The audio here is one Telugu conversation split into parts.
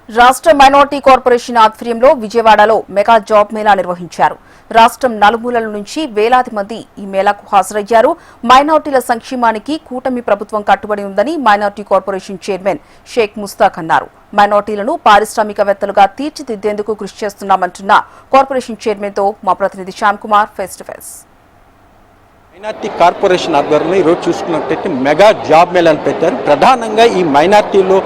రాష్ట్ర మైనార్టీ కార్పొరేషన్ ఆధ్వర్యంలో విజయవాడలో మెగా జాబ్ మేళా నిర్వహించారు. రాష్ట్రం నలుమూలల నుంచి వేలాది మంది ఈ మేళాకు హాజరయ్యారు. మైనార్టీల సంక్షేమానికి కూటమి ప్రభుత్వం కట్టుబడి ఉందని minority corporation chairman Sheikh Mushtaq అన్నారు. మైనార్టీలను పారిశ్రామికవేత్తలుగా తీర్చిదిద్దేందుకు కృషి చేస్తున్నామంటున్న కార్పొరేషన్ చైర్మన్ తో మా ప్రతినిధి Shyam Kumar face to face. Minority corporation ఆధ్వర్యంలో ఈరోజు చూసుకున్నట్టయితే మెగా జాబ్ మేళాను పెట్టారు. ప్రధానంగా ఈ మైనార్టీలో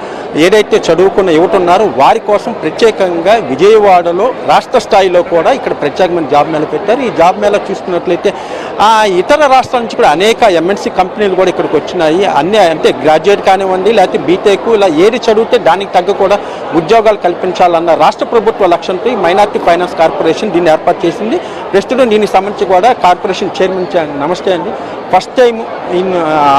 ఏదైతే చదువుకున్న యువత ఉన్నారో వారి కోసం ప్రత్యేకంగా విజయవాడలో రాష్ట్ర స్థాయిలో కూడా ఇక్కడ ప్రత్యేకమైన జాబ్ మేళా పెట్టారు. ఈ జాబ్ మేళా చూసుకున్నట్లయితే ఇతర రాష్ట్రాల నుంచి కూడా అనేక ఎంఎన్సీ కంపెనీలు కూడా ఇక్కడికి వచ్చినాయి. అన్ని అంటే గ్రాడ్యుయేట్ కానివ్వండి, లేకపోతే బీటెక్, ఇలా ఏది చదివితే దానికి తగ్గ కూడా ఉద్యోగాలు కల్పించాలన్న రాష్ట్ర ప్రభుత్వ లక్ష్యంతో ఈ మైనార్టీ ఫైనాన్స్ కార్పొరేషన్ దీన్ని ఏర్పాటు చేసింది. ప్రస్తుతం దీనికి సంబంధించి కూడా కార్పొరేషన్ చైర్మన్ నమస్తే అండి. ఫస్ట్ టైం ఇన్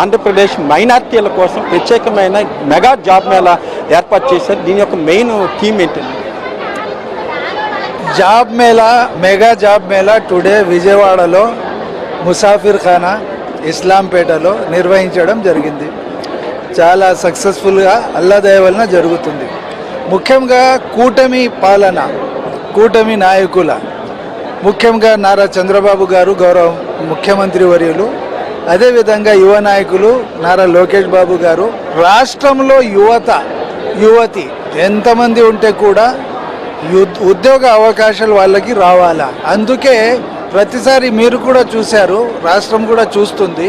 ఆంధ్రప్రదేశ్ మైనార్టీల కోసం ప్రత్యేకమైన మెగా జాబ్ మేళా ఏర్పాటు చేశారు. దీని యొక్క మెయిన్ థీమ్ ఏంటండి? Job Mela, mega job Mela today విజయవాడలో ముసాఫిర్ ఖానా ఇస్లాంపేటలో నిర్వహించడం జరిగింది. చాలా సక్సెస్ఫుల్గా అల్లా దయ వలన జరుగుతుంది. ముఖ్యంగా కూటమి పాలన, కూటమి నాయకుల, ముఖ్యంగా నారా చంద్రబాబు గారు గౌరవ ముఖ్యమంత్రి వర్యులు, అదేవిధంగా యువ నాయకులు నారా లోకేష్ బాబు గారు, రాష్ట్రంలో యువతి ఎంతమంది ఉంటే కూడా ఉద్యోగ అవకాశాలు వాళ్ళకి రావాలా. అందుకే ప్రతిసారి మీరు కూడా చూశారు, రాష్ట్రం కూడా చూస్తుంది,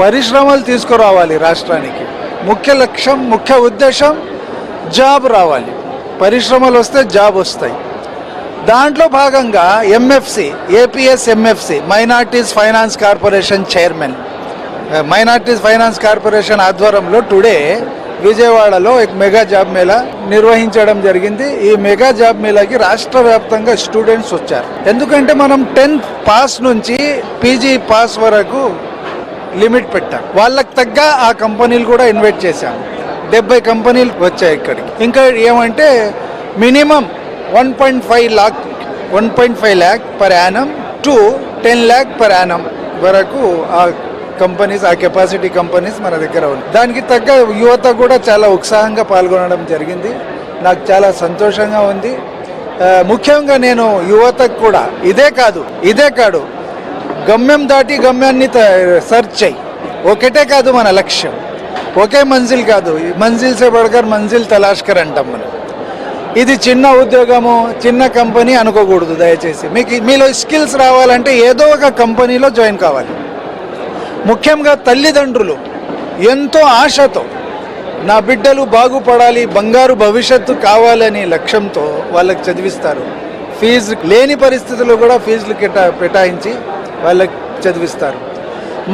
పరిశ్రమలు తీసుకురావాలి రాష్ట్రానికి. ముఖ్య లక్ష్యం, ముఖ్య ఉద్దేశం జాబ్ రావాలి. పరిశ్రమలు వస్తే జాబ్ వస్తాయి. దాంట్లో భాగంగా MFC, APS MFC minorities finance corporation chairman, minorities finance corporation ఆధ్వర్యంలో టుడే విజయవాడలో ఒక మెగా జాబ్ మేళా నిర్వహించడం జరిగింది. ఈ మెగా జాబ్ మేళాకి రాష్ట్ర వ్యాప్తంగా స్టూడెంట్స్ వచ్చారు. ఎందుకంటే మనం 10th పాస్ నుంచి పీజీ పాస్ వరకు లిమిట్ పెట్టాం. వాళ్ళకి తగ్గ ఆ కంపెనీలు కూడా ఇన్వైట్ చేశాం. 70 కంపెనీలు వచ్చాయి ఇక్కడికి. ఇంకా ఏమంటే minimum 1.5 lakh per annum to 10 lakh per annum వరకు ఆ కంపెనీస్, ఆ కెపాసిటీ కంపెనీస్ మన దగ్గర ఉంది. దానికి తగ్గ యువత కూడా చాలా ఉత్సాహంగా పాల్గొనడం జరిగింది. నాకు చాలా సంతోషంగా ఉంది. ముఖ్యంగా నేను యువతకు కూడా ఇదే కాదు గమ్యం దాటి గమ్యాన్ని సర్చ్ చేయి. ఒకటే కాదు మన లక్ష్యం, ఒకే మంజిల్ కాదు, మంజిల్ సే బడ్కర్ మంజిల్ తలాష్కర్ అంటాం మనం. ఇది చిన్న ఉద్యోగము, చిన్న కంపెనీ అనుకోకూడదు. దయచేసి మీలో స్కిల్స్ రావాలంటే ఏదో ఒక కంపెనీలో జాయిన్ కావాలి. ముఖ్యంగా తల్లిదండ్రులు ఎంతో ఆశతో నా బిడ్డలు బాగుపడాలి, బంగారు భవిష్యత్తు కావాలని లక్ష్యంతో వాళ్ళకి చదివిస్తారు. ఫీజు లేని పరిస్థితుల్లో కూడా ఫీజులు కేటాయించి వాళ్ళకి చదివిస్తారు.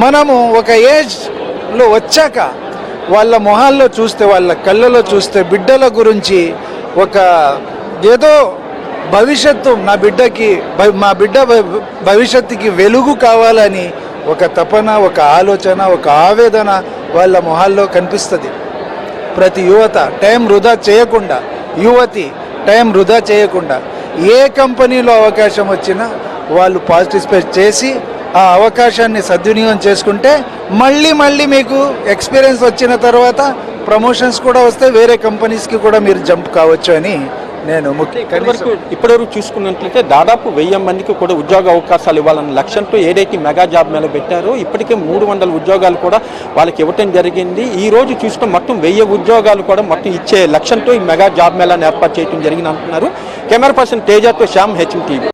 మనము ఒక ఏజ్లో వచ్చాక వాళ్ళ మొహాల్లో చూస్తే, వాళ్ళ కళ్ళలో చూస్తే బిడ్డల గురించి ఒక ఏదో భవిష్యత్తు, మా బిడ్డ భవిష్యత్తుకి వెలుగు కావాలని ఒక తపన, ఒక ఆలోచన, ఒక ఆవేదన వాళ్ళ మొహాల్లో కనిపిస్తుంది. ప్రతి యువతి టైం వృధా చేయకుండా ఏ కంపెనీలో అవకాశం వచ్చినా వాళ్ళు పార్టిసిపేట్ చేసి ఆ అవకాశాన్ని సద్వినియోగం చేసుకుంటే మళ్ళీ మీకు ఎక్స్పీరియన్స్ వచ్చిన తర్వాత ప్రమోషన్స్ కూడా వస్తే వేరే కంపెనీస్కి కూడా మీరు జంప్ కావచ్చు అని నేను ఇప్పటివరకు చూసుకున్నట్లయితే దాదాపు 1000 మందికి కూడా ఉద్యోగ అవకాశాలు ఇవ్వాలన్న లక్ష్యంతో ఏదైతే మెగా జాబ్ మేళా పెట్టారో ఇప్పటికే 300 ఉద్యోగాలు కూడా వాళ్ళకి ఇవ్వటం జరిగింది. ఈ రోజు చూసుకున్న మొత్తం 1000 ఉద్యోగాలు కూడా మొత్తం ఇచ్చే లక్ష్యంతో ఈ మెగా జాబ్ మేళాను ఏర్పాటు చేయడం జరిగింది అంటున్నారు. కెమెరా పర్సన్ తేజతో శ్యామ్, హెచ్ఎం టీవీ.